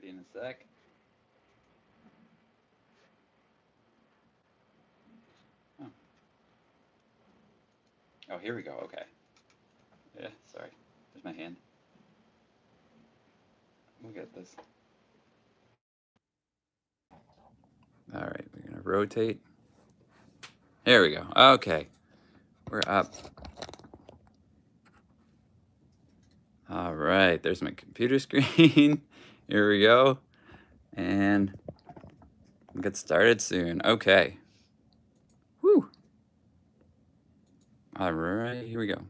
ready in a sec. Oh, oh, here we go. Okay. Yeah, sorry. There's my hand. We'll get this. All right, we're gonna rotate. There we go. Okay, we're up. All right, there's my computer screen. Here we go. And we'll get started soon. Okay. Woo. All right, here we go.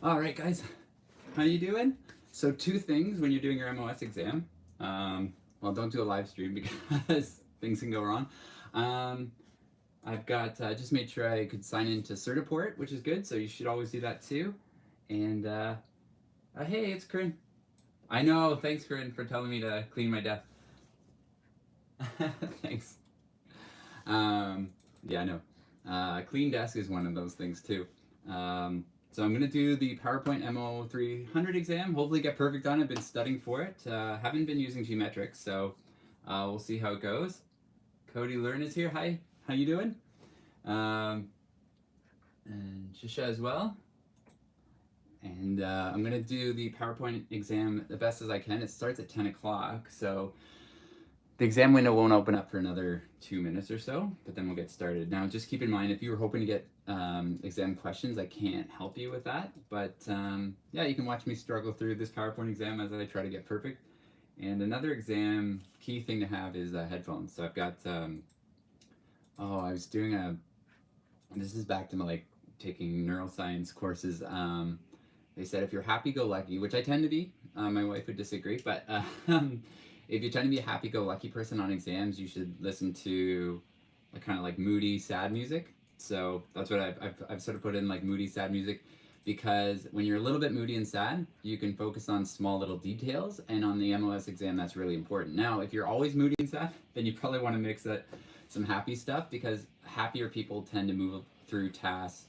All right, guys, how you doing? So 2 things when you're doing your MOS exam. Well, don't do a live stream because things can go wrong. I've got just made sure I could sign into Certiport, which is good. So you should always do that too. And hey, it's Corinne. I know. Thanks, Corinne, for telling me to clean my desk. Thanks. Yeah, I know. Clean desk is one of those things too. So I'm going to do the PowerPoint MO300 exam, hopefully get perfect on it. I've been studying for it. Haven't been using geometrics, so we'll see how it goes. Cody Learn is here. Hi, how you doing? And Shisha as well. And I'm going to do the PowerPoint exam the best as I can. It starts at 10 o'clock, so the exam window won't open up for another 2 minutes or so, but then we'll get started. Now, just keep in mind, if you were hoping to get exam questions, I can't help you with that. But yeah, you can watch me struggle through this PowerPoint exam as I try to get perfect. And another exam key thing to have is headphones. So I've got, I was doing this is back to my like taking neuroscience courses. They said if you're happy-go-lucky, which I tend to be, my wife would disagree, but if you tend to be a happy-go-lucky person on exams, you should listen to kind of like moody, sad music. So that's what I've sort of put in, like moody, sad music, because when you're a little bit moody and sad, you can focus on small little details, and on the MOS exam, that's really important. Now, if you're always moody and sad, then you probably want to mix some happy stuff, because happier people tend to move through tasks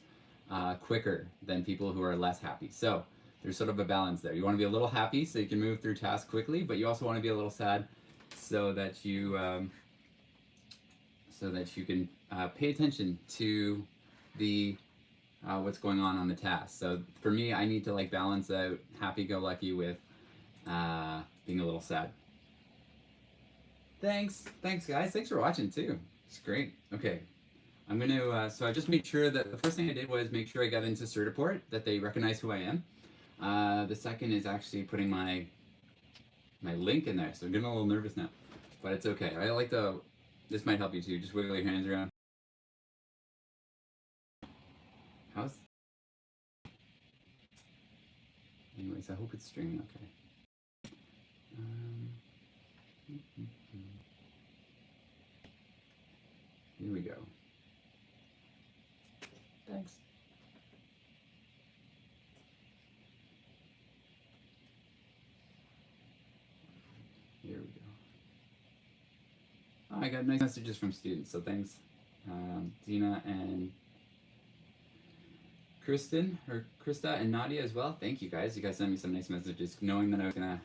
quicker than people who are less happy. So there's sort of a balance there. You want to be a little happy so you can move through tasks quickly, but you also want to be a little sad so that you can pay attention to the what's going on the task. So for me, I need to like balance out happy-go-lucky with being a little sad. Thanks guys. Thanks for watching too. It's great. Okay. I'm going to, so I just made sure that the first thing I did was make sure I got into Certiport, that they recognize who I am. The second is actually putting my link in there. So I'm getting a little nervous now, but it's okay. I like this might help you too. Just wiggle your hands around. Anyways, I hope it's streaming okay. Here we go. Thanks. Here we go. Oh, I got nice messages from students, so thanks, Dina and Krista and Nadia as well. Thank you guys. You guys sent me some nice messages, knowing that I was gonna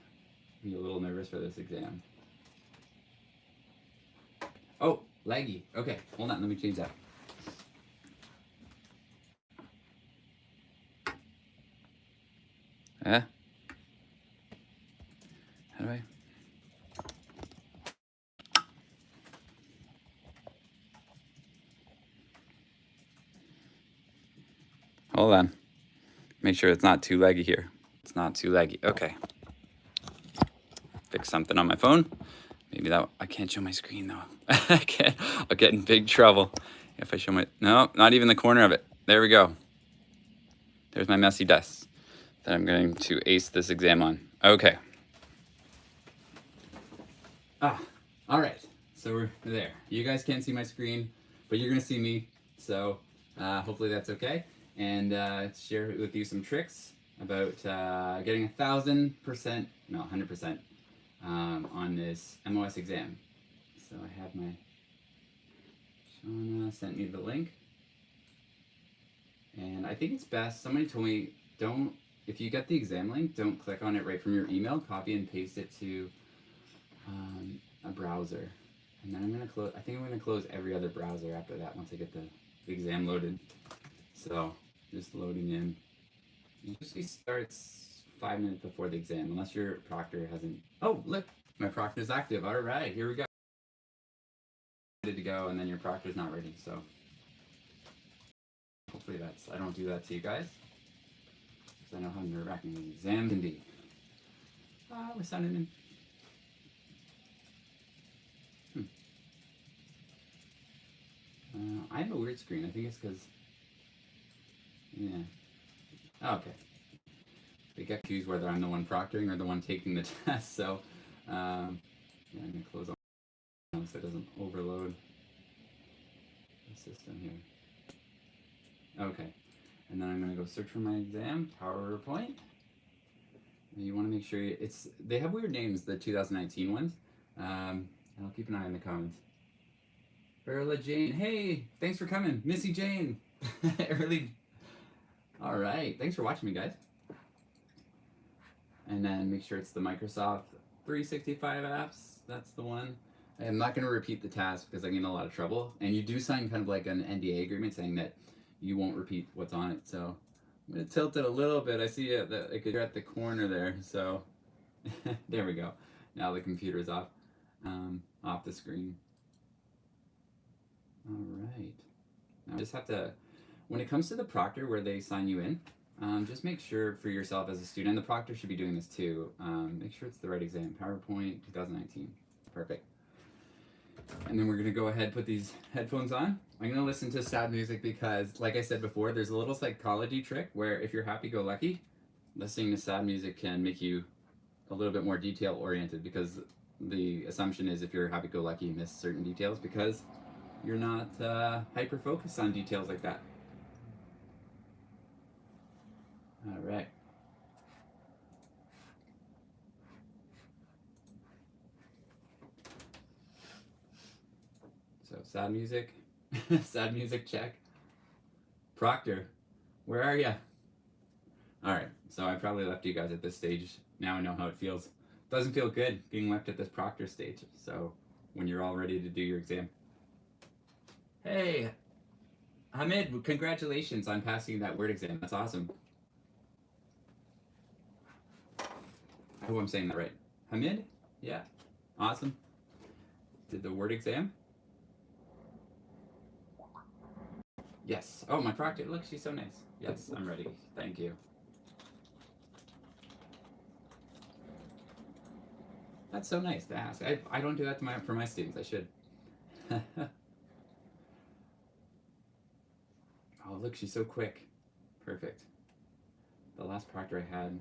be a little nervous for this exam. Oh, laggy. Okay, hold on. Let me change that. How do I? Hold on. Make sure it's not too laggy here. It's not too laggy. Okay. Fix something on my phone. Maybe that, I can't show my screen though. I'll get in big trouble if I show no, not even the corner of it. There we go. There's my messy desk that I'm going to ace this exam on. Okay. All right. So we're there. You guys can't see my screen, but you're gonna see me. So hopefully that's okay. And share with you some tricks about getting 1,000%, no, 100% on this MOS exam. So I have my Anna sent me the link. And I think it's best, somebody told me, if you get the exam link, don't click on it right from your email, copy and paste it to a browser. And then I'm gonna close, I think I'm gonna close every other browser after that once I get the exam loaded. So, just loading in. It usually starts 5 minutes before the exam, unless your proctor hasn't, oh look, my proctor's active, all right, here we go. Ready to go, and then your proctor's not ready, so. Hopefully I don't do that to you guys. Because I know how nerve-wracking the exam can be. We're signing in. I have a weird screen. I think it's because, yeah. Oh, okay. They get confused whether I'm the one proctoring or the one taking the test, so yeah, I'm going to close on so it doesn't overload the system here. Okay. And then I'm going to go search for my exam, PowerPoint. And you want to make sure they have weird names, the 2019 ones. I'll keep an eye on the comments. Berla Jane, hey, thanks for coming. Missy Jane, early. All right, thanks for watching me, guys. And then make sure it's the Microsoft 365 apps. That's the one. I'm not going to repeat the task because I get in a lot of trouble. And you do sign kind of like an NDA agreement saying that you won't repeat what's on it. So I'm going to tilt it a little bit. I see it you're at the corner there. So there we go. Now the computer's off the screen. All right. Now I just have to, when it comes to the proctor where they sign you in, just make sure for yourself as a student, and the proctor should be doing this too, make sure it's the right exam. PowerPoint 2019. Perfect. And then we're going to go ahead and put these headphones on. I'm going to listen to sad music because, like I said before, there's a little psychology trick where if you're happy-go-lucky, listening to sad music can make you a little bit more detail-oriented, because the assumption is if you're happy-go-lucky, you miss certain details because you're not hyper-focused on details like that. All right. So sad music, sad music check. Proctor, where are ya? All right, so I probably left you guys at this stage. Now I know how it feels. Doesn't feel good being left at this proctor stage. So when you're all ready to do your exam. Hey, Hamid, congratulations on passing that word exam. That's awesome. I hope I'm saying that right. Hamid? Yeah, awesome. Did the word exam? Yes. Oh, my proctor. Look, she's so nice. Yes, I'm ready. Thank you. That's so nice to ask. I don't do that for my students. I should. Oh, look, she's so quick. Perfect. The last proctor I had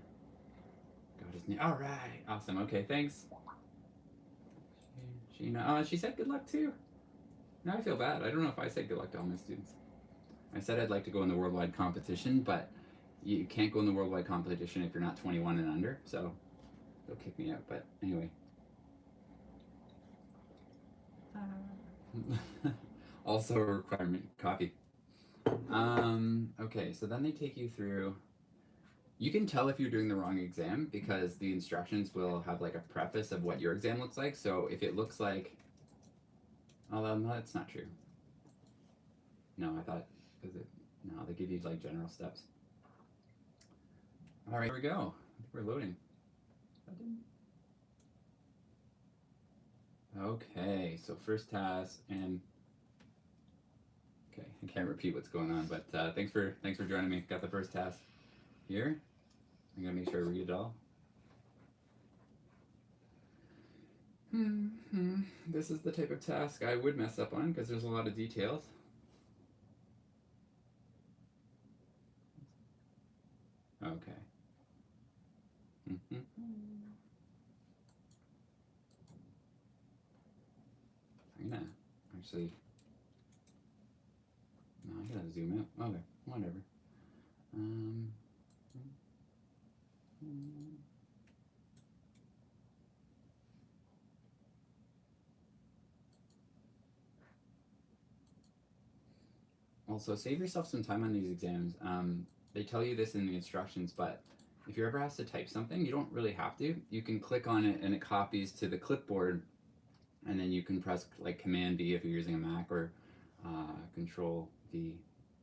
got his name. All right. Awesome. Okay, thanks. She said good luck too. Now I feel bad. I don't know if I said good luck to all my students. I said I'd like to go in the worldwide competition, but you can't go in the worldwide competition if you're not 21 and under, so they'll kick me out. But anyway. Also a requirement, coffee. Okay, so then they take you through. You can tell if you're doing the wrong exam because the instructions will have like a preface of what your exam looks like. So if it looks like, although no, that's not true. No, I thought, no, they give you like general steps. All right, here we go. I think we're loading. Okay, so first task, and okay, I can't repeat what's going on, but thanks for joining me. Got the first task here. I'm gonna make sure I read it all. This is the type of task I would mess up on because there's a lot of details. Okay. I'm gonna actually. No, I gotta zoom out. Okay, whatever. Also, save yourself some time on these exams. They tell you this in the instructions, but if you're ever asked to type something, you don't really have to. You can click on it and it copies to the clipboard, and then you can press like Command V if you're using a Mac, or Control V,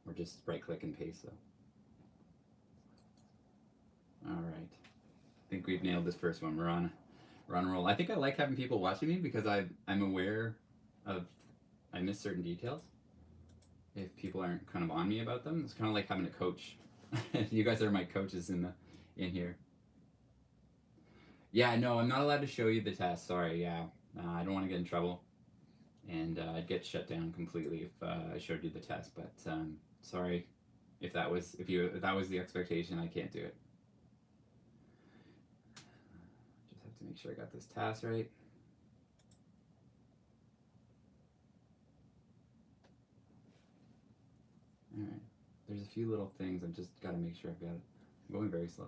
or just right click and paste. So, all right, I think we've nailed this first one. We're on a roll. I think I like having people watching me because I'm aware of I miss certain details. If people aren't kind of on me about them, it's kind of like having a coach. You guys are my coaches in here. Yeah, no, I'm not allowed to show you the test. Sorry. Yeah, I don't want to get in trouble, and I'd get shut down completely if I showed you the test. But sorry if that was the expectation. I can't do it. Just have to make sure I got this task right. All right. There's a few little things I've just got to make sure I've got it. I'm going very slow.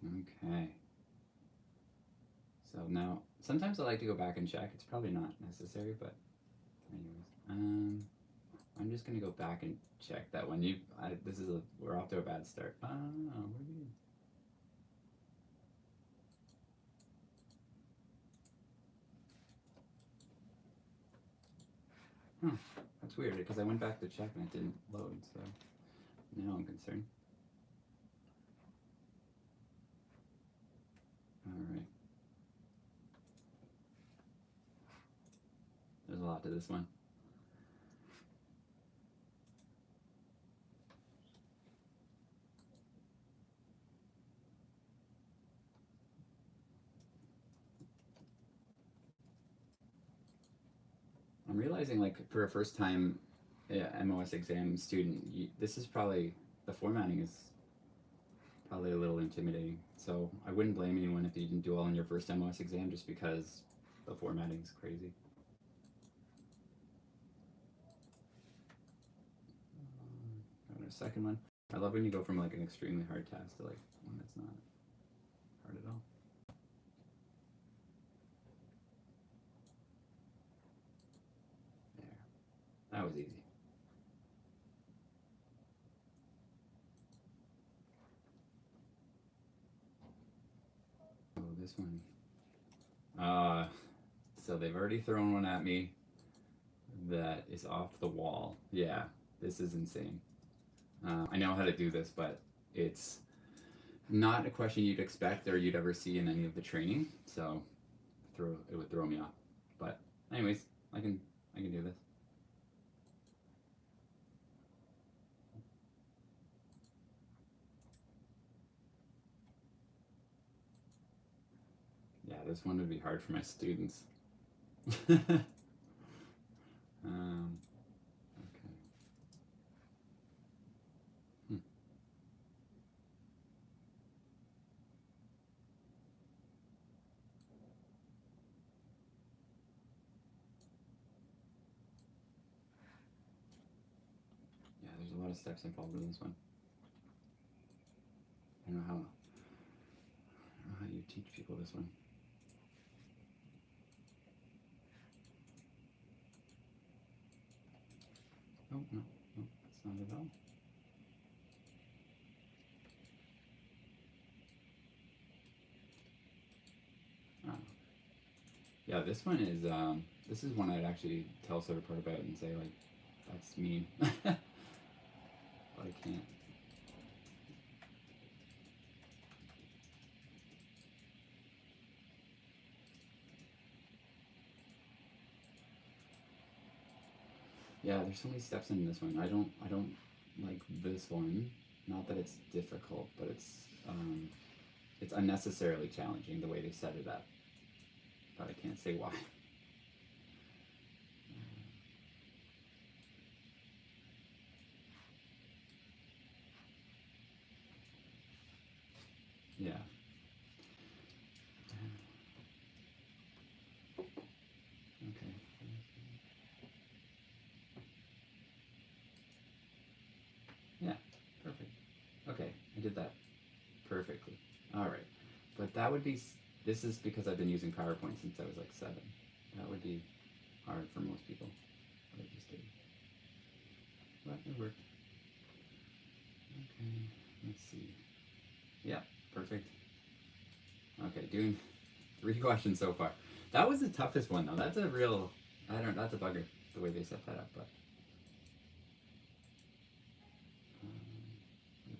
Okay. So now, sometimes I like to go back and check. It's probably not necessary, but anyways, I'm just gonna go back and check that one. We're off to a bad start. What are we doing? That's weird because I went back to check and it didn't load. So now I'm concerned. All right. There's a lot to this one. I'm realizing, like, for a first time MOS exam student, this is probably, the formatting is probably a little intimidating. So I wouldn't blame anyone if you didn't do well in your first MOS exam just because the formatting is crazy. Got a second one. I love when you go from like an extremely hard task to like one that's not hard at all. There. That was easy. Oh, this one. So they've already thrown one at me that is off the wall. Yeah, this is insane. I know how to do this, but it's not a question you'd expect or you'd ever see in any of the training. So it would throw me off. But anyways, I can do this. Yeah, this one would be hard for my students. Okay. Yeah, there's a lot of steps involved in this one. I don't know how you teach people this one. Oh, no, that's not at all. Oh. Yeah, this one is this is one I'd actually tell Certiport about and say like, that's mean, but I can't. Yeah, there's so many steps in this one. I don't like this one. Not that it's difficult, but it's unnecessarily challenging the way they set it up. But I can't say why. Yeah. Okay. Yeah, perfect. Okay, I did that perfectly. All right, but that would be. This is because I've been using PowerPoint since I was like 7. That would be hard for most people. But it just did. But it worked. Okay, let's see. Yep, perfect. Okay, doing 3 questions so far. That was the toughest one though. That's a real, that's a bugger, the way they set that up, but. What is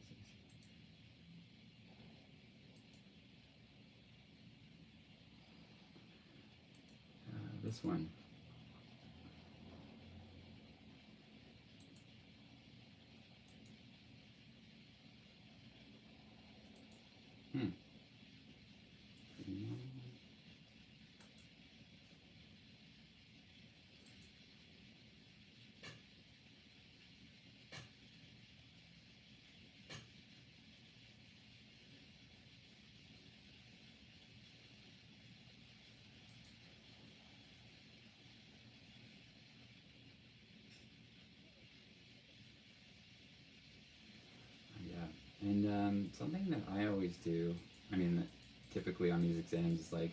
this? This one. Yeah, and something that I always do, I mean, typically on these exams is like,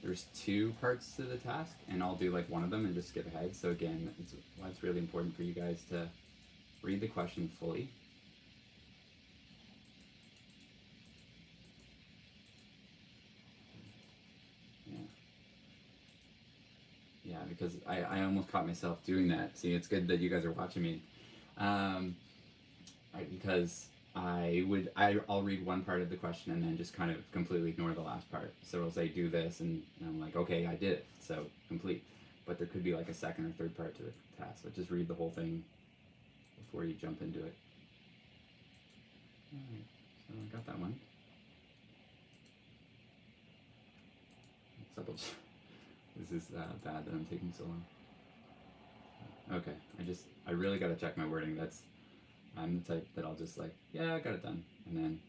there's 2 parts to the task, and I'll do like one of them and just skip ahead. So again, it's why it's really important for you guys to read the question fully. Yeah. Yeah, because I almost caught myself doing that. See, it's good that you guys are watching me. Because I'll read one part of the question and then just kind of completely ignore the last part. So it'll say do this, and I'm like, okay, I did it, so complete. But there could be like a second or third part to the task, so just read the whole thing before you jump into it. Alright, so I got that one. This is bad that I'm taking so long. Okay, I really gotta check my wording. I'm the type that I'll just like, yeah, I got it done, and then.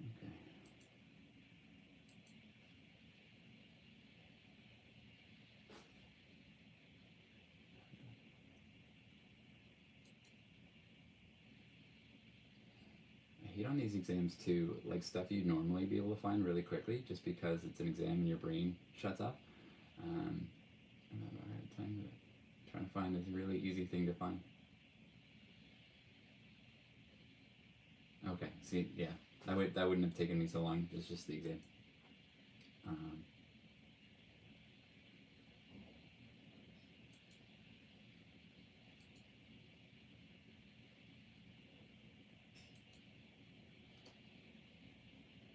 Okay. I hate on these exams too, like stuff you'd normally be able to find really quickly, just because it's an exam and your brain shuts off. I'm having a hard time with it. Trying to find a really easy thing to find. Okay, see, yeah, that wouldn't have taken me so long. It's just the exam.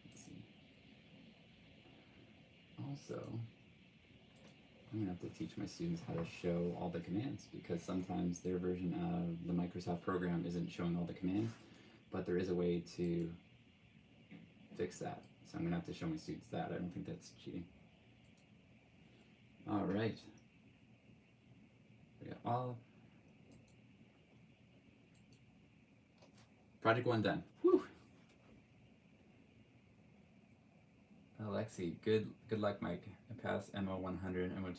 Let's see. Also, I'm gonna have to teach my students how to show all the commands, because sometimes their version of the Microsoft program isn't showing all the commands, but there is a way to fix that. So I'm gonna have to show my students that. I don't think that's cheating. All right. We got all project 1 done. Whew. Alexi, good luck, Mike. I passed MO 100 and went.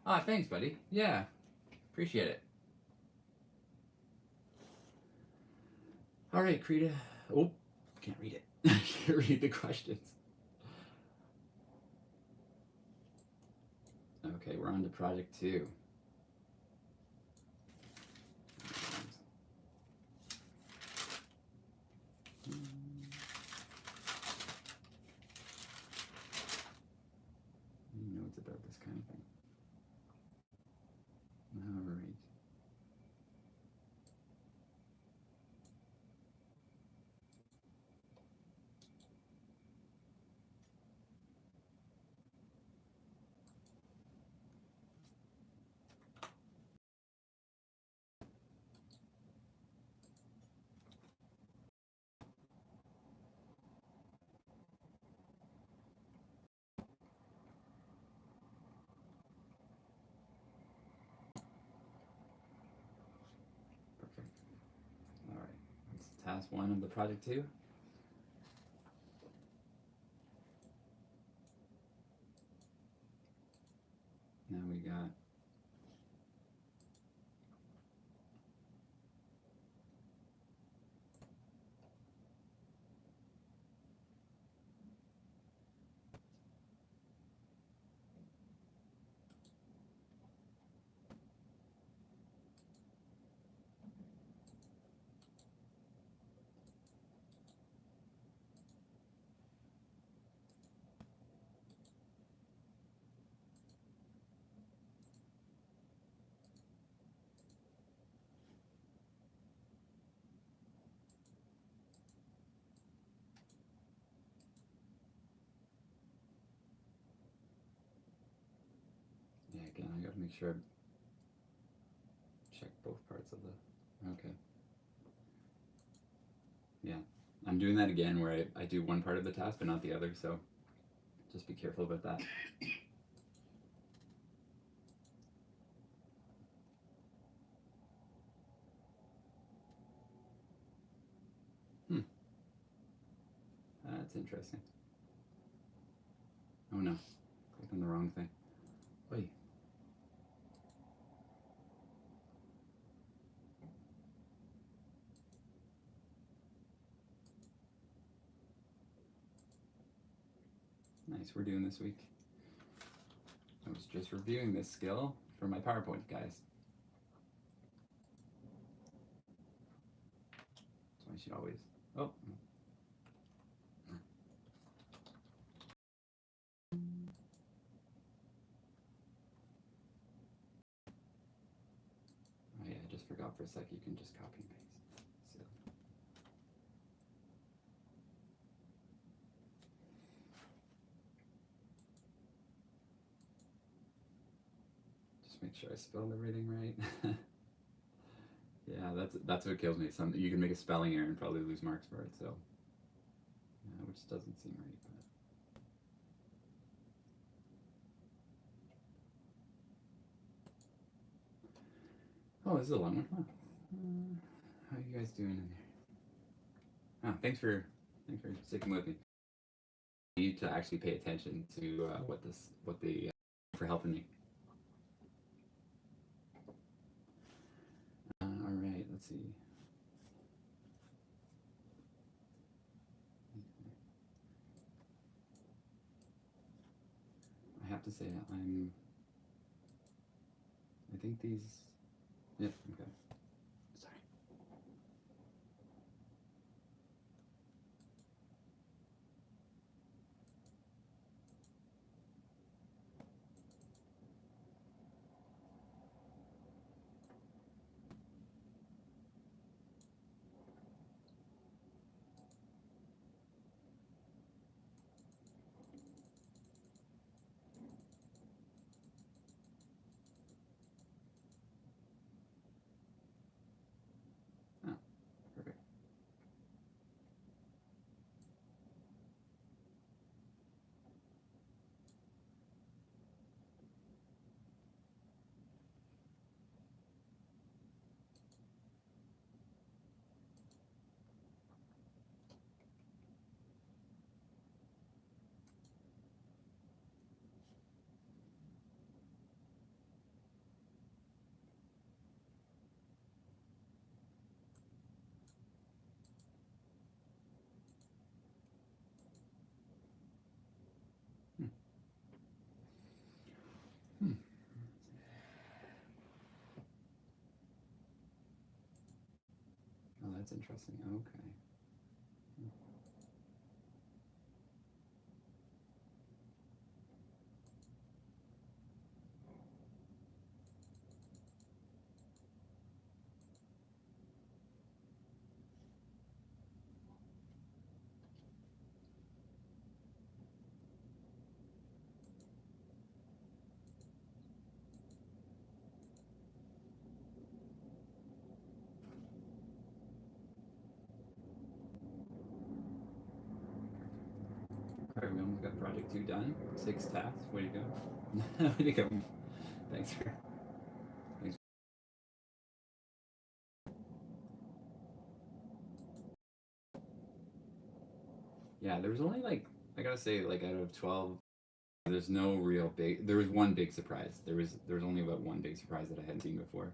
Ah, thanks, buddy. Yeah, appreciate it. All right, Krita. Oh, can't read it. I can't read the questions. Okay, we're on to project 2. Notes about this kind of thing. All right. Perfect. All right. That's task 1 of the project 2. Now we got again, I gotta make sure I check both parts of the, okay. Yeah, I'm doing that again where I do one part of the task but not the other, so just be careful about that. That's interesting. Oh no, clicked on the wrong thing. Wait. Nice, we're doing this week. I was just reviewing this skill for my PowerPoint, guys. So I should always, oh. Oh yeah, I just forgot for a sec, you can just copy and paste. So. Just make sure I spelled everything right. Yeah, that's what kills me. You can make a spelling error and probably lose marks for it, so which doesn't seem right. But... Oh, this is a long one. Huh. How are you guys doing in there? Oh, thanks for sticking with me. I need to actually pay attention to for helping me. All right, let's see. I have to say I think these. Yep. Okay. Sorry. Oh, perfect. Hmm. Oh, that's interesting. Okay. Alright, we almost got project 2 done. 6 tasks. Way to go. Way to go. Thanks for. Thanks. Yeah, there was only I gotta say out of 12, there's no real big. There was one big surprise. There was only about one big surprise that I hadn't seen before.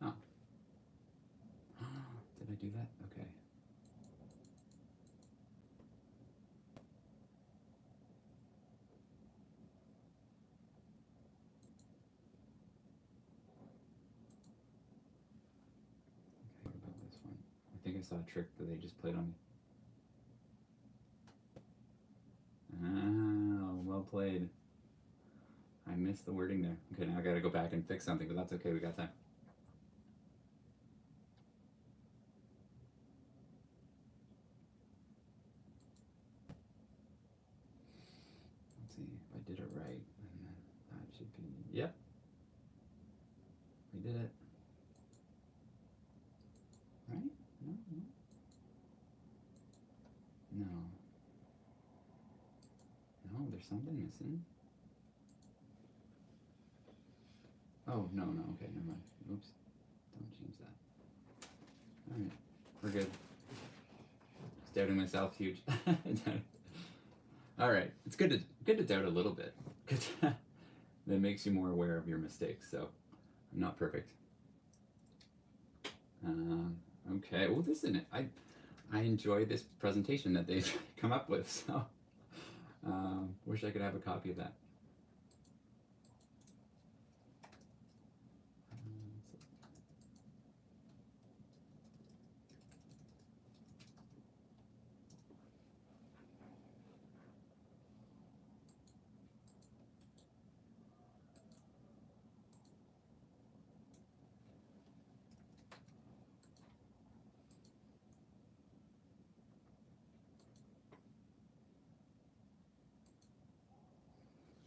Oh. Did I do that? Okay. Okay, about this one. I think I saw a trick that they just played on me. Oh, well played. I missed the wording there. Okay, now I gotta go back and fix something, but that's okay. We got time. Yep. We did it. Right? No, no. No. No, there's something missing. Oh, no, no, okay, never mind. Oops. Don't change that. Alright. We're good. Just doubting myself, huge. Alright. It's good to doubt a little bit. Good. That makes you more aware of your mistakes, so I'm not perfect. Okay. Well, this isn't it. I enjoy this presentation that they've come up with, so wish I could have a copy of that.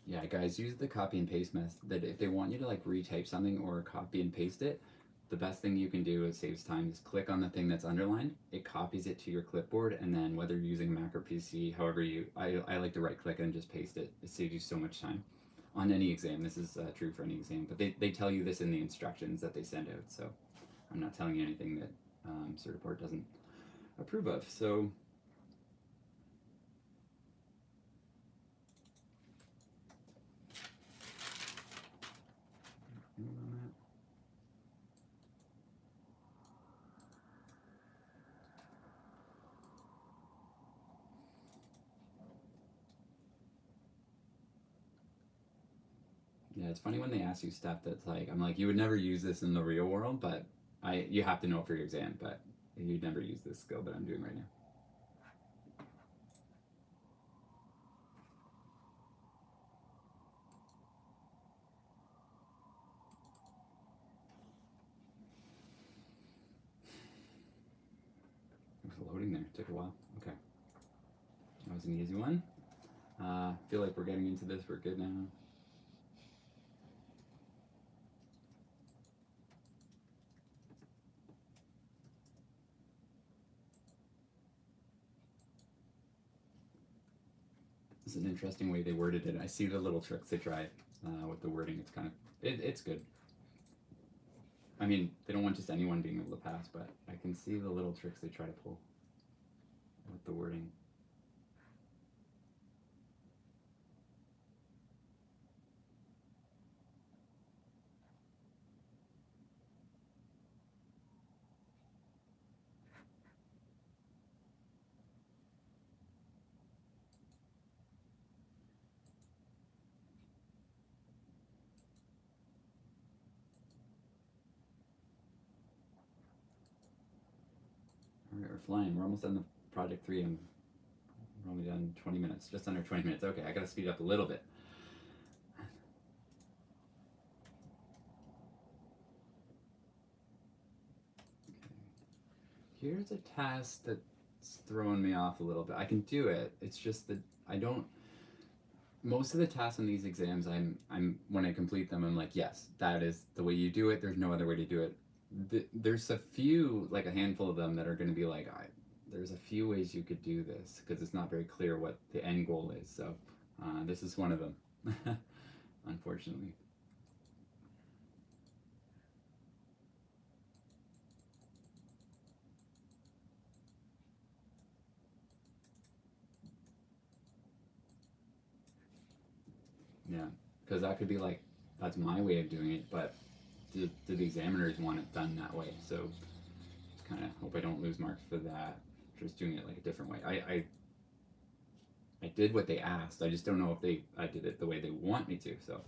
Yeah, guys, use the copy and paste method. If they want you to like retype something or copy and paste it, the best thing you can do, it saves time, is click on the thing that's underlined. It copies it to your clipboard, and then whether you're using Mac or PC, however I like to right click and just paste it. It saves you so much time on any exam. This is true for any exam, but they tell you this in the instructions that they send out. So I'm not telling you anything that Certiport doesn't approve of. So yeah, it's funny when they ask you stuff that's like, I'm like, you would never use this in the real world, but you have to know it for your exam, but you'd never use this skill that I'm doing right now. It was loading there. It took a while. Okay. That was an easy one. Feel like we're getting into this. We're good now. This is an interesting way they worded it. I see the little tricks they try with the wording. It's kind of, it's good. I mean, they don't want just anyone being able to pass, but I can see the little tricks they try to pull with the wording. All right, we're flying. We're almost done the project 3, and we're only done 20 minutes, just under 20 minutes. Okay, I gotta speed up a little bit. Here's a task that's throwing me off a little bit. I can do it. It's just that I don't. Most of the tasks on these exams, I'm when I complete them, I'm like, yes, that is the way you do it. There's no other way to do it. There's a few, like a handful of them, that are going to be like, there's a few ways you could do this because it's not very clear what the end goal is. So this is one of them, unfortunately. Yeah, because that could be like, that's my way of doing it, but do the examiners want it done that way? So just kind of hope I don't lose marks for that. Just doing it like a different way. I did what they asked. I just don't know if I did it the way they want me to. So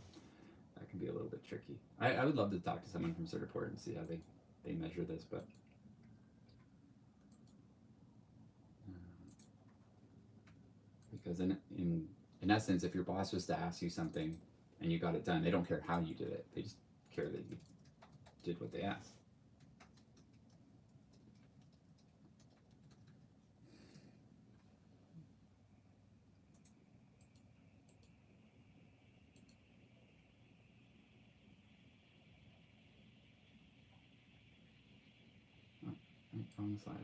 that can be a little bit tricky. I would love to talk to someone from Certiport and see how they measure this, but because in essence, if your boss was to ask you something and you got it done, they don't care how you did it. They just care that you did what they asked. Wrong slide.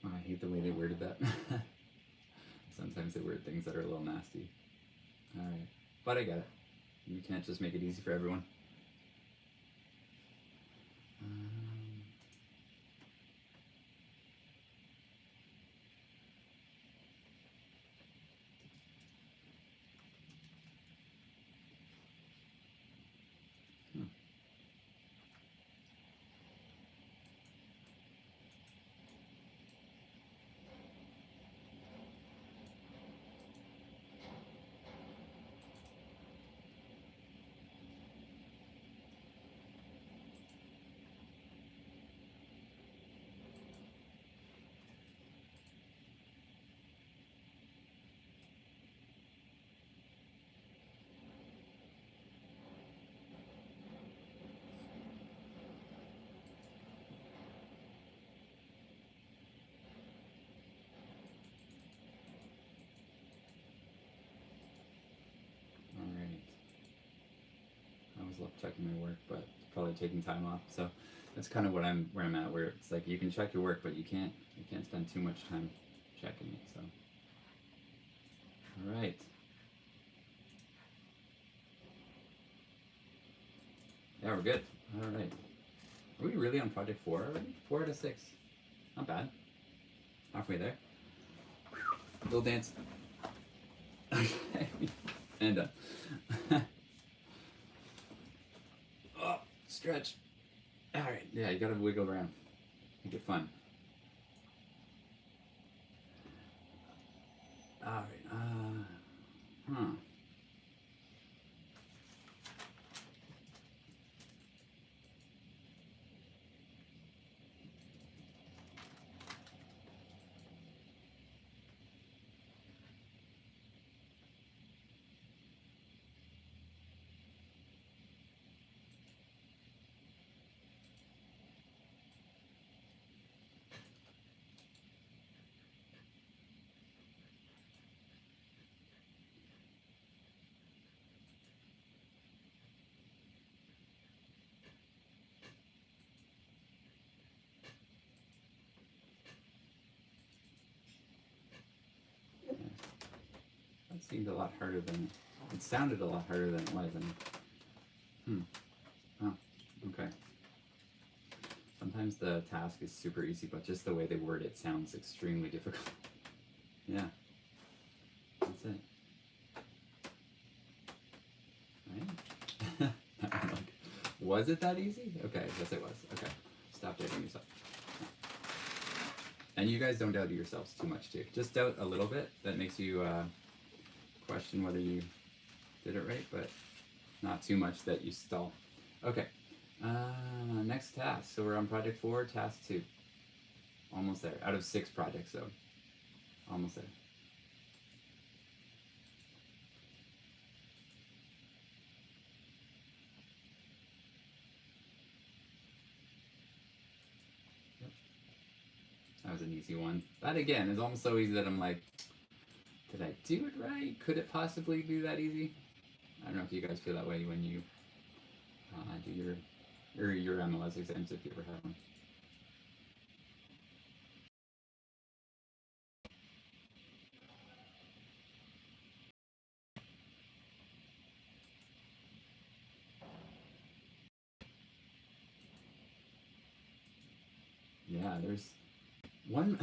Oh, I hate the way they worded that. Sometimes they word things that are a little nasty. Alright. But I get it. You can't just make it easy for everyone. Alright. I always love checking my work, but it's probably taking time off. So that's kind of where I'm at, where it's like you can check your work, but you can't spend too much time checking it. So, all right. Yeah, we're good. All right. Are we really on project 4 already? 4 out of 6. Not bad. Halfway there. Little dance. Okay. And done. Oh, stretch. All right. Yeah, you gotta wiggle around. Make it fun. All right. Huh. That seemed a lot harder than it sounded a lot harder than it was. Oh, okay. Sometimes the task is super easy, but just the way they word it sounds extremely difficult. Yeah, that's it. Right? Like, was it that easy? Okay, yes it was. Okay, stop doubting yourself. And you guys don't doubt yourselves too much too. Just doubt a little bit. That makes you question whether you did it right, but not too much that you stall. Okay, next task. So we're on project 4, task 2. Almost there. Out of 6 projects, so almost there. Yep. That was an easy one. That again is almost so easy that I'm like, did I do it right? Could it possibly be that easy? I don't know if you guys feel that way when you do your MLS exams, if you ever have one. Yeah, there's one.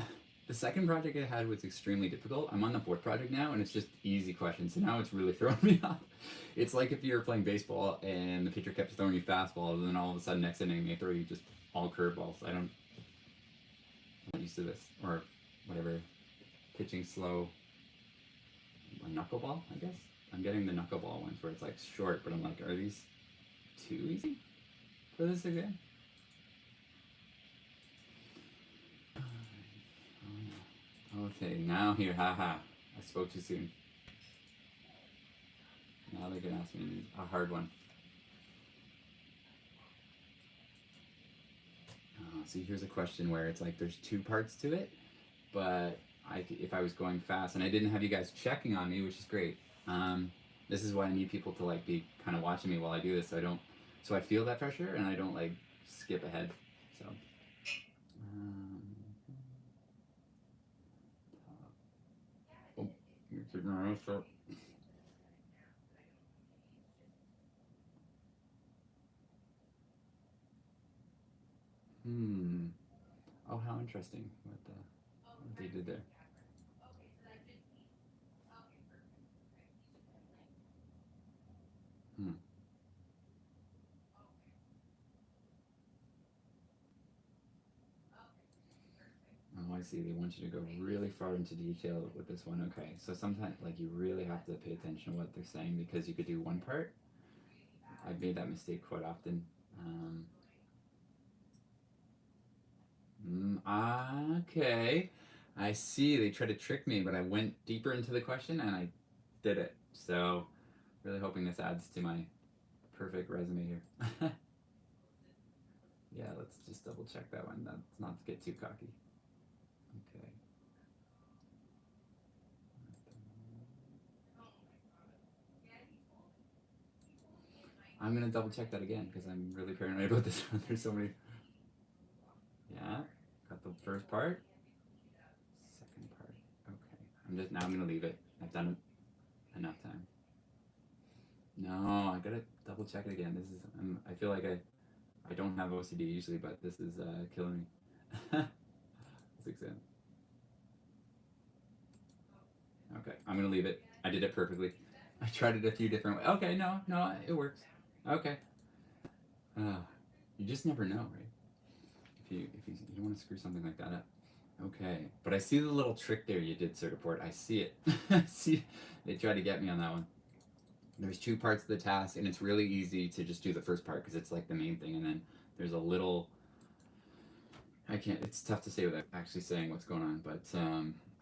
The second project I had was extremely difficult. I'm on the 4th project now, and it's just easy questions. So now it's really throwing me off. It's like if you were playing baseball and the pitcher kept throwing you fastballs, and then all of a sudden next inning they throw you just all curveballs. I'm not used to this, or whatever. Pitching slow. A knuckleball, I guess. I'm getting the knuckleball ones where it's like short, but I'm like, are these too easy? for this exam? Okay, now here, haha. I spoke too soon. Now they can ask me a hard one. See, here's a question where it's like there's two parts to it, but if I was going fast and I didn't have you guys checking on me, which is great. This is why I need people to like be kind of watching me while I do this, so I feel that pressure and I don't like skip ahead. So. Oh, you're keeping my mouth shut. Oh, how interesting what they did there. Oh, I see. They want you to go really far into detail with this one. Okay, so sometimes like you really have to pay attention to what they're saying because you could do one part. I've made that mistake quite often. Okay, I see. They tried to trick me, but I went deeper into the question and I did it. So, really hoping this adds to my perfect resume here. Yeah, let's just double check that one. That's not to get too cocky. Okay. I'm gonna double check that again because I'm really paranoid about this one. There's so many. Yeah, got the first part. Second part. Okay. I'm gonna leave it. I've done it enough time. No, I gotta double check it again. This is I feel like I don't have OCD usually, but this is killing me. This exam. Okay, I'm gonna leave it. I did it perfectly. I tried it a few different ways. Okay, no, it works. Okay. You just never know, right? If you don't want to screw something like that up. Okay, but I see the little trick there you did, Sir Report. I see it. See, they tried to get me on that one. There's two parts of the task, and it's really easy to just do the first part because it's like the main thing, and then there's a little. I can't. It's tough to say without actually saying what's going on, but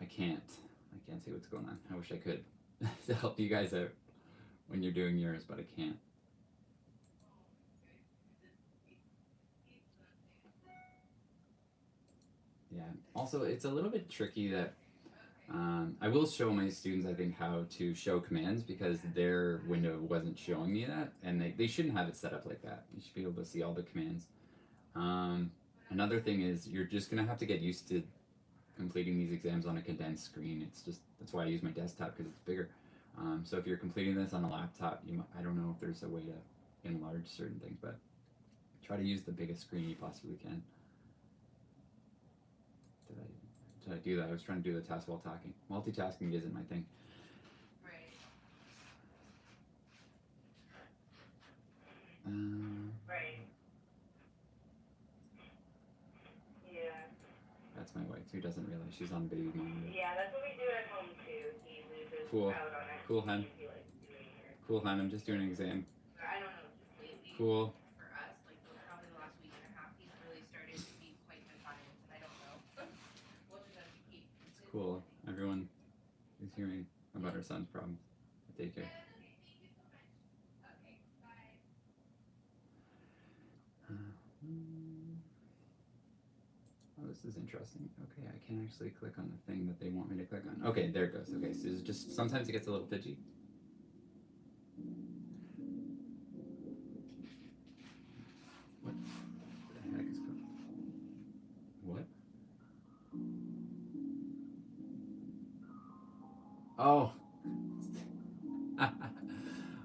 I can't. I can't say what's going on. I wish I could to help you guys out when you're doing yours, but I can't. Yeah. Also, it's a little bit tricky that I will show my students, I think, how to show commands because their window wasn't showing me that, and they shouldn't have it set up like that. You should be able to see all the commands. Another thing is you're just going to have to get used to completing these exams on a condensed screen. That's why I use my desktop because it's bigger. So if you're completing this on a laptop, I don't know if there's a way to enlarge certain things, but try to use the biggest screen you possibly can. Did I do that? I was trying to do the task while talking. Multitasking isn't my thing. Right. Yeah. That's my wife who doesn't realize she's on baby monitor. Yeah, that's what we do at home too. He loses Cool. out on Cool, hun. Cool, hun. I'm just doing an exam. I don't know, just lately. Cool. For us, like probably the last week and a half, he's really started to be quite defiant, and I don't know. What does that keep? It's cool. Everyone is hearing about our son's problems at daycare. Oh, this is interesting. Okay, I can actually click on the thing that they want me to click on. Okay, there it goes. Okay, so it's just sometimes it gets a little fidgety. What the heck is going on? What? Oh.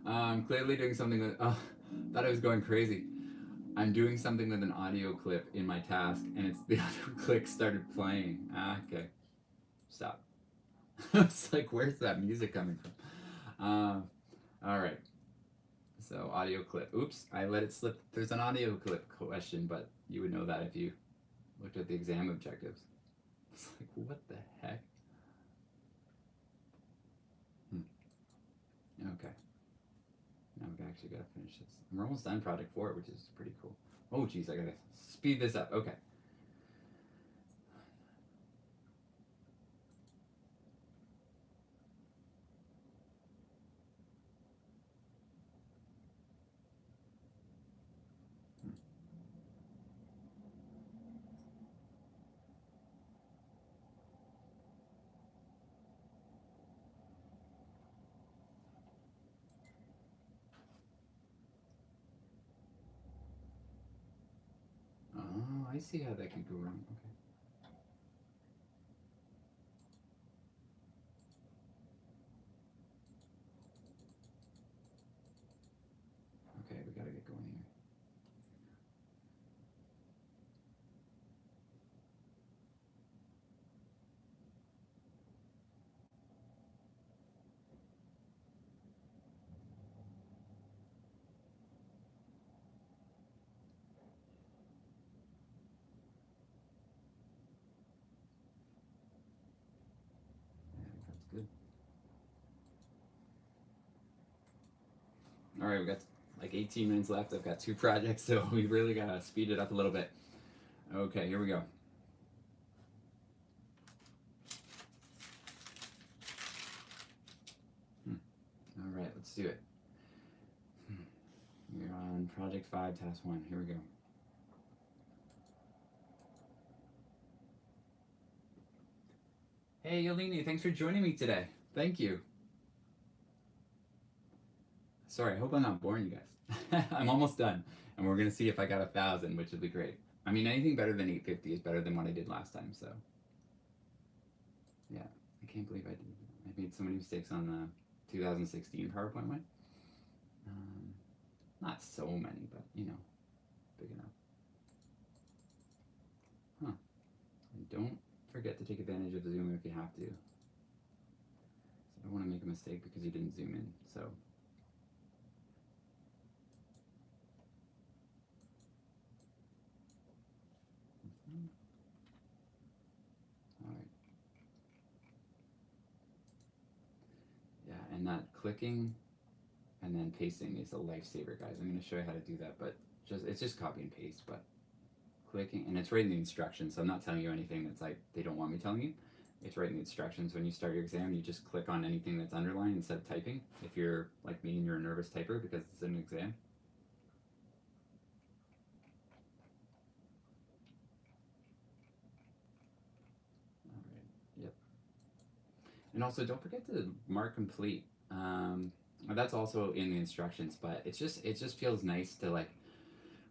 I'm clearly doing something that. Oh, thought I was going crazy. I'm doing something with an audio clip in my task, and it's the audio clip started playing. Okay. Stop. It's like, where's that music coming from? All right. So, audio clip. Oops, I let it slip. There's an audio clip question, but you would know that if you looked at the exam objectives. It's like, what the heck? Okay. Now we've actually got to finish this. And we're almost done project 4, which is pretty cool. Oh, geez, I gotta speed this up. Okay. Oh, I see how that could go wrong. Okay. Okay, we gotta get going here. Yeah, that's good. All right, we got like 18 minutes left. I've got 2 projects, so we really gotta speed it up a little bit. Okay, here we go. All right, let's do it. We're on project 5, task 1. Here we go. Hey, Yolini, thanks for joining me today. Thank you. Sorry, I hope I'm not boring you guys. I'm almost done, and we're gonna see if I got 1,000, which would be great. I mean, anything better than 850 is better than what I did last time. So, yeah, I can't believe I made so many mistakes on the 2016 PowerPoint one. Not so many, but you know, big enough. Huh? And don't forget to take advantage of Zoom if you have to. So I don't want to make a mistake because you didn't zoom in. So. All right. Yeah, and that clicking and then pasting is a lifesaver, guys. I'm going to show you how to do that, but it's just copy and paste, but clicking, and it's right in the instructions, so I'm not telling you anything that's like they don't want me telling you. It's right in the instructions. When you start your exam, you just click on anything that's underlined instead of typing, if you're like me and you're a nervous typer because it's an exam. All right, yep. And also, don't forget to mark complete. That's also in the instructions, but it just feels nice to like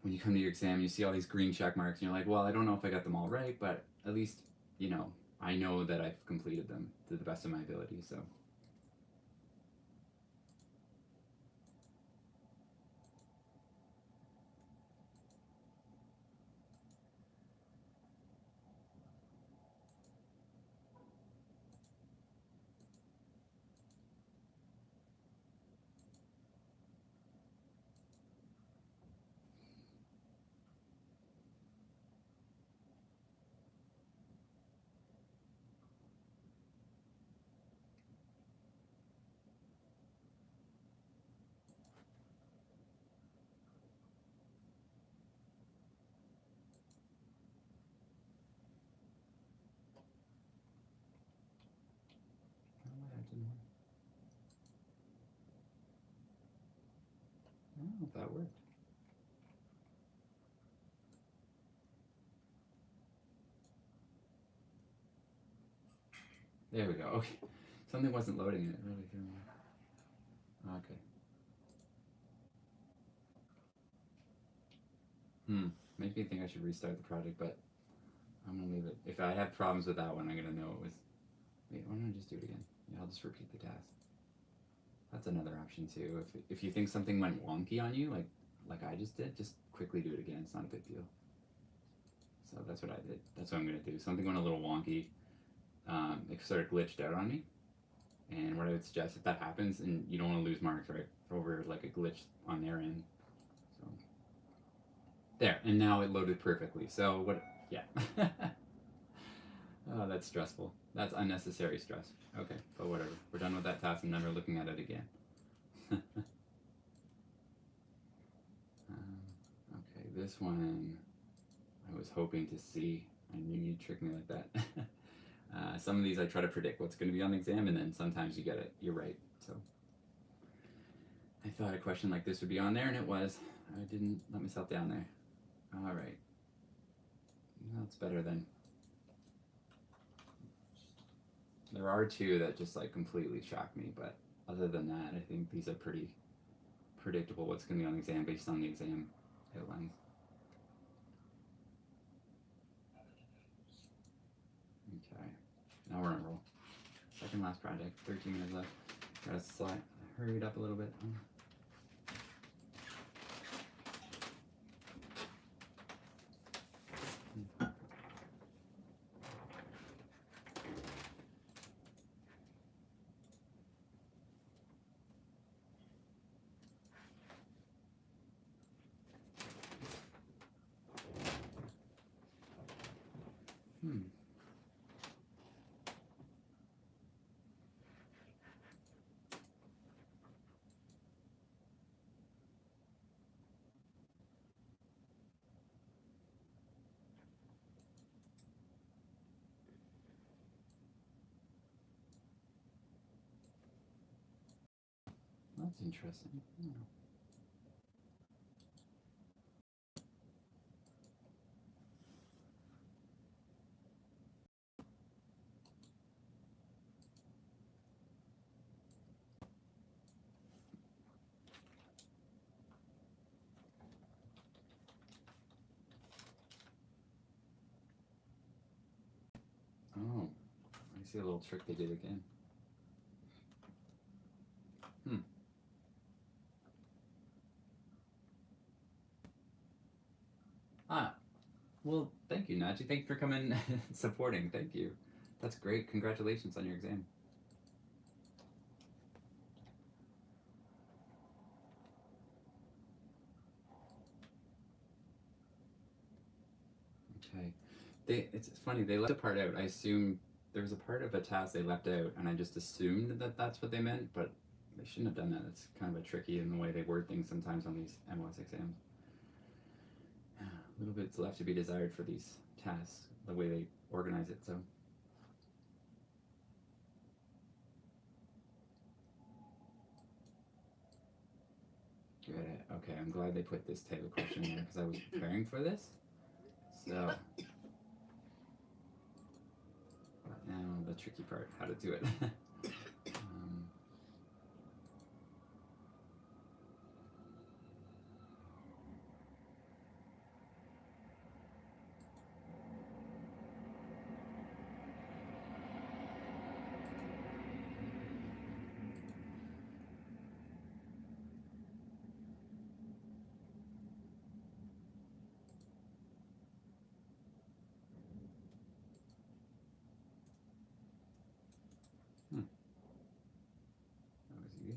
when you come to your exam, you see all these green check marks, and you're like, well, I don't know if I got them all right, but at least you know I know that I've completed them to the best of my ability. So. Oh, that worked. There we go. Okay. Something wasn't loading and it really threw me off. Okay. Makes me think I should restart the project, but I'm gonna leave it. If I had problems with that one, I'm gonna know it was. Wait, why don't I just do it again? Yeah, I'll just repeat the task. That's another option too. If you think something went wonky on you, like I just did, just quickly do it again. It's not a big deal. So that's what I did. That's what I'm gonna do. Something went a little wonky. It sort of glitched out on me. And what I would suggest if that happens, and you don't want to lose marks, right, over like a glitch on their end. So there, and now it loaded perfectly. So what? Yeah. Oh, that's stressful. That's unnecessary stress. Okay, but whatever. We're done with that task. I'm never looking at it again. this one, I was hoping to see. I knew you'd trick me like that. Some of these I try to predict what's going to be on the exam, and then sometimes you get it. You're right. So I thought a question like this would be on there, and it was. I didn't let myself down there. All right. That's better than. There are two that just like completely shock me, but other than that, I think these are pretty predictable what's going to be on the exam based on the exam outlines. Okay, now we're on a roll. Second last project, 13 minutes left. Gotta slide, hurry it up a little bit. That's interesting. Oh, I see a little trick they did again. Ah, well, thank you, Najee. Thank you for coming and supporting. Thank you. That's great. Congratulations on your exam. Okay. It's funny, they left a part out. I assumed there was a part of a task they left out, and I just assumed that that's what they meant, but they shouldn't have done that. It's kind of a tricky in the way they word things sometimes on these MOS exams. A little bit's left to be desired for these tasks, the way they organize it, so. Good. Okay, I'm glad they put this type of question there because I was preparing for this. So, now the tricky part, how to do it. That was easy.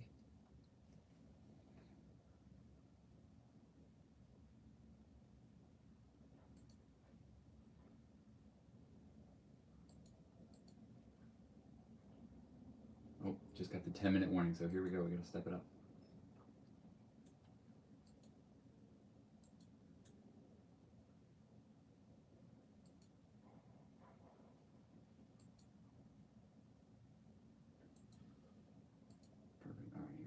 Oh, just got the 10-minute warning, so here we go. We gotta step it up. Perfect. All right, here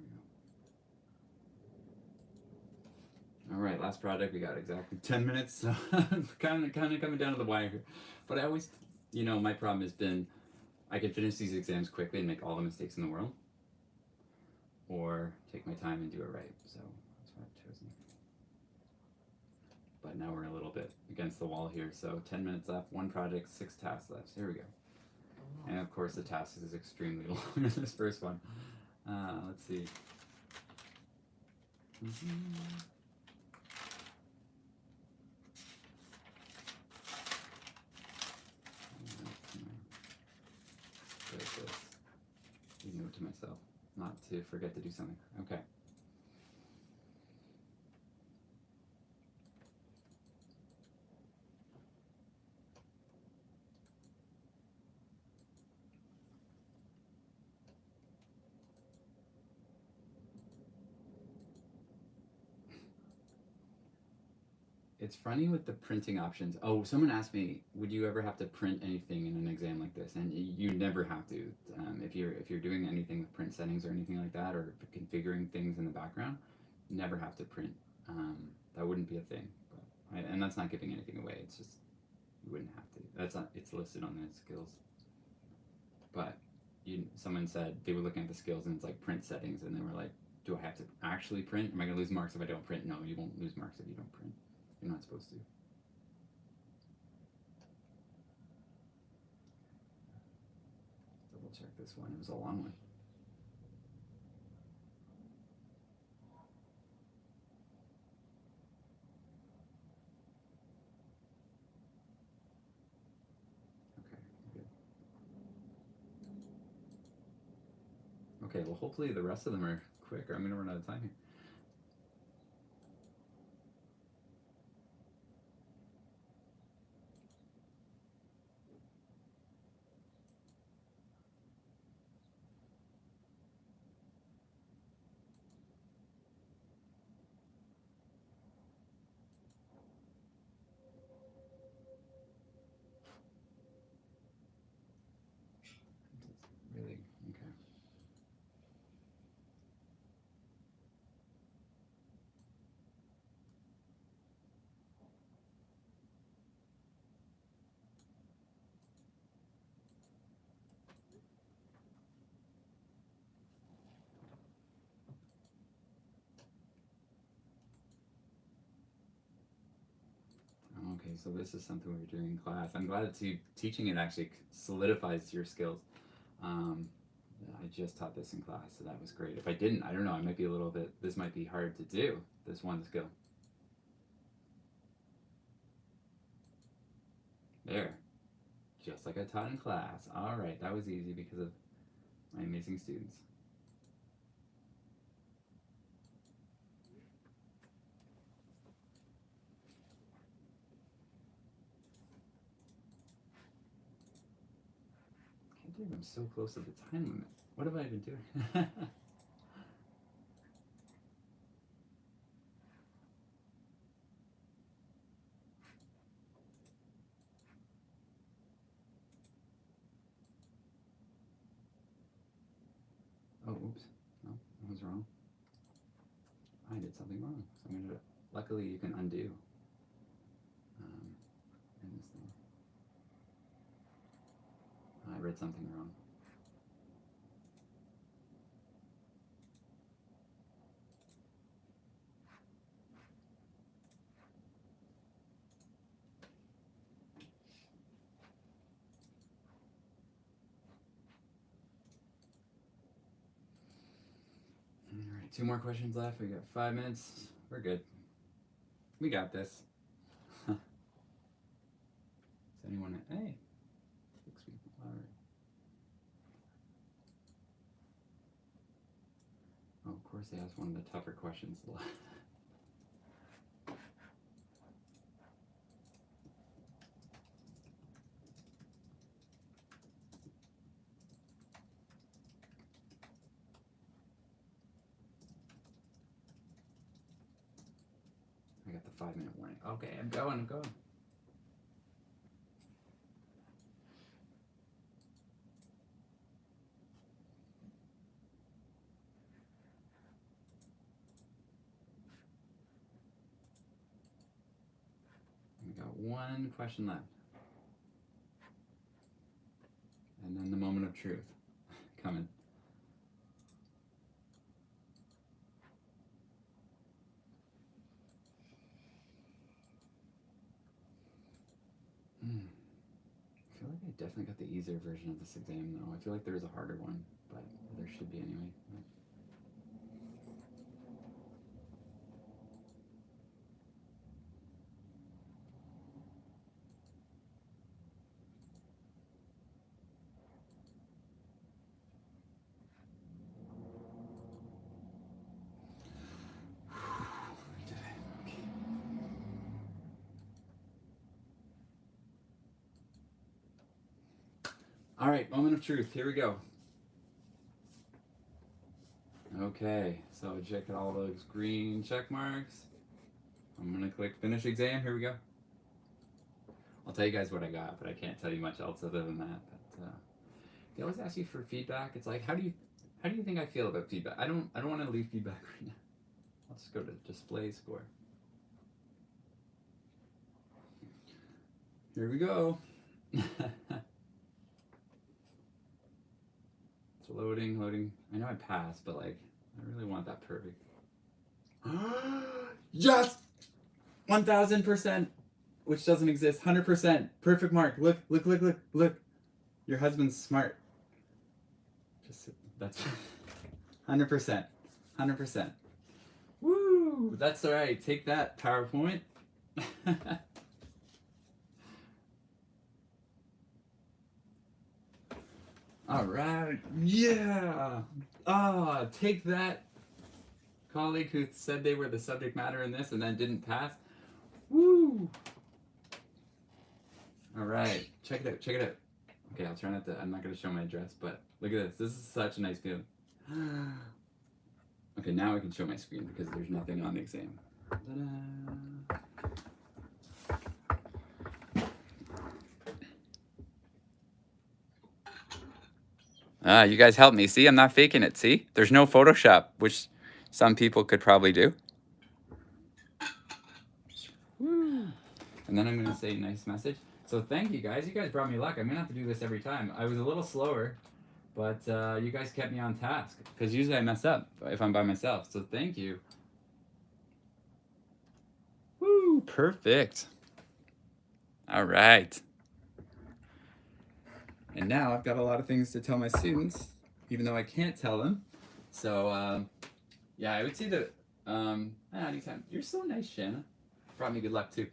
we go. All right, last project. We got exactly 10 minutes, so kind of coming down to the wire here. But I always, my problem has been I can finish these exams quickly and make all the mistakes in the world, or take my time and do it right. So that's what I've chosen. But now we're a little bit against the wall here. So 10 minutes left, one project, 6 tasks left. Here we go. And of course the task is extremely long in this first one. Let's see. Note to myself, not to forget to do something. Okay. it's funny with the printing options. Oh, someone asked me, would you ever have to print anything in an exam like this? And you never have to. If you're doing anything with print settings or anything like that, or configuring things in the background, never have to print. That wouldn't be a thing. And that's not giving anything away. It's just you wouldn't have to. That's not. It's listed on the skills. But someone said they were looking at the skills and it's like print settings, and they were like, do I have to actually print? Am I going to lose marks if I don't print? No, you won't lose marks if you don't print. You're not supposed to. Double check this one. It was a long one. Okay, good. Okay, well, hopefully the rest of them are quick, or I'm going to run out of time here. Really? Okay. Okay, so this is something we're doing in class. I'm glad that teaching it actually solidifies your skills. Um, I just taught this in class, so that was great. If I didn't, I don't know, I might be a little bit, this might be hard to do, this one skill. There, just like I taught in class. All right, that was easy because of my amazing students. Can't believe I'm so close to the time limit. What have I been doing? Oh, oops. No, that was wrong. I did something wrong. So I'm gonna. Luckily, you can undo in this thing. I read something wrong. All right, 2 more questions left. We got 5 minutes. We're good. We got this. Does anyone? Hey, 6 people. All right. Oh, of course they asked one of the tougher questions. I got the 5-minute warning. Okay, I'm going. We got 1 question left. And then the moment of truth coming. I feel like I definitely got the easier version of this exam, though. I feel like there is a harder one, but there should be anyway. All right, moment of truth. Here we go. Okay, so check out all those green check marks. I'm gonna click finish exam. Here we go. I'll tell you guys what I got, but I can't tell you much else other than that. But they always ask you for feedback. It's like, how do you think I feel about feedback? I don't want to leave feedback right now. I'll just go to display score. Here we go. It's loading. I know I passed, but like, I really want that perfect. Yes! 1000%! Which doesn't exist. 100%. Perfect mark. Look. Your husband's smart. Just, that's 100%. 100%. Woo! That's alright. Take that, PowerPoint. Alright. Yeah! Ah, take that, colleague who said they were the subject matter in this and then didn't pass. Woo! Alright. Check it out. Okay, I'll try not to, I'm not going to show my address, but look at this. This is such a nice view. Okay, now I can show my screen because there's nothing on the exam. Ta-da. You guys help me. See, I'm not faking it. See, there's no Photoshop, which some people could probably do. Woo. And then I'm going to say nice message. So thank you guys. You guys brought me luck. I'm going to have to do this every time. I was a little slower, but you guys kept me on task because usually I mess up if I'm by myself. So thank you. Woo, perfect. All right. And now I've got a lot of things to tell my students, even though I can't tell them. So yeah, I would say that anytime. You're so nice, Shanna. Brought me good luck too.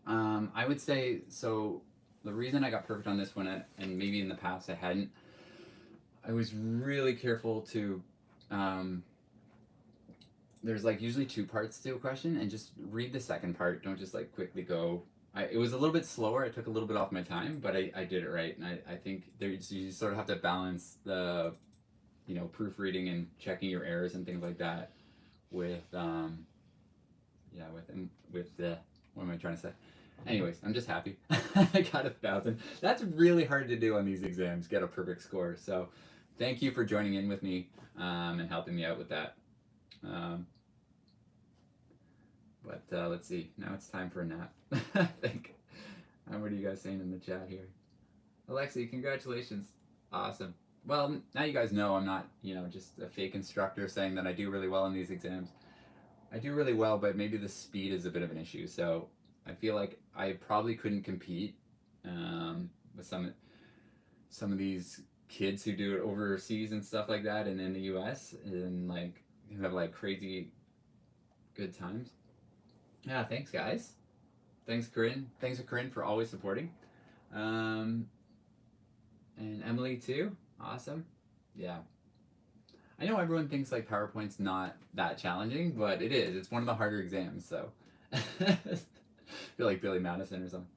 I would say, so the reason I got perfect on this one, and maybe in the past I hadn't, I was really careful to, there's like usually 2 parts to a question, and just read the second part. Don't just like quickly go. It was a little bit slower. I took a little bit off my time, but I did it right. And I think you sort of have to balance the, proofreading and checking your errors and things like that with, with the, what am I trying to say? Anyways, I'm just happy. I got 1,000. That's really hard to do on these exams, get a perfect score. So thank you for joining in with me and helping me out with that. But let's see. Now it's time for a nap. I think. What are you guys saying in the chat here? Alexi, congratulations. Awesome. Well, now you guys know I'm not, just a fake instructor saying that I do really well in these exams. I do really well, but maybe the speed is a bit of an issue. So I feel like I probably couldn't compete with some of these kids who do it overseas and stuff like that, and in the U.S. and like who have like crazy good times. Yeah, thanks guys. Thanks Corinne. Thanks to Corinne for always supporting. And Emily too. Awesome. Yeah. I know everyone thinks like PowerPoint's not that challenging, but it is. It's one of the harder exams, so I feel like Billy Madison or something.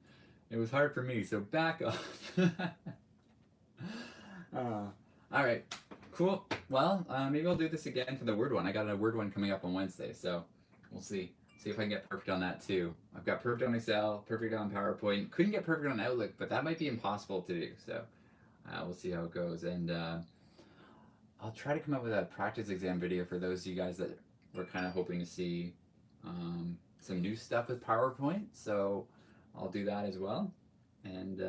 It was hard for me, so back off. All right, cool. Well, maybe I'll do this again for the Word one. I got a Word one coming up on Wednesday, so we'll see. See if I can get perfect on that too. I've got perfect on Excel, perfect on PowerPoint. Couldn't get perfect on Outlook, but that might be impossible to do. So we'll see how it goes. And I'll try to come up with a practice exam video for those of you guys that were kind of hoping to see some new stuff with PowerPoint. So I'll do that as well. And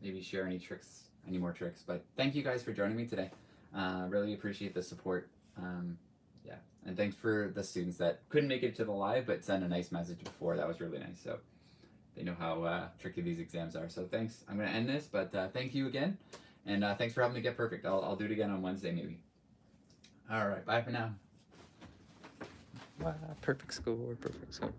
maybe share any more tricks. But thank you guys for joining me today. Really appreciate the support. Yeah, and thanks for the students that couldn't make it to the live but sent a nice message before. That was really nice. So they know how tricky these exams are. So thanks. I'm going to end this, but thank you again. And thanks for helping me get perfect. I'll do it again on Wednesday maybe. All right, bye for now. Wow, perfect score, perfect score.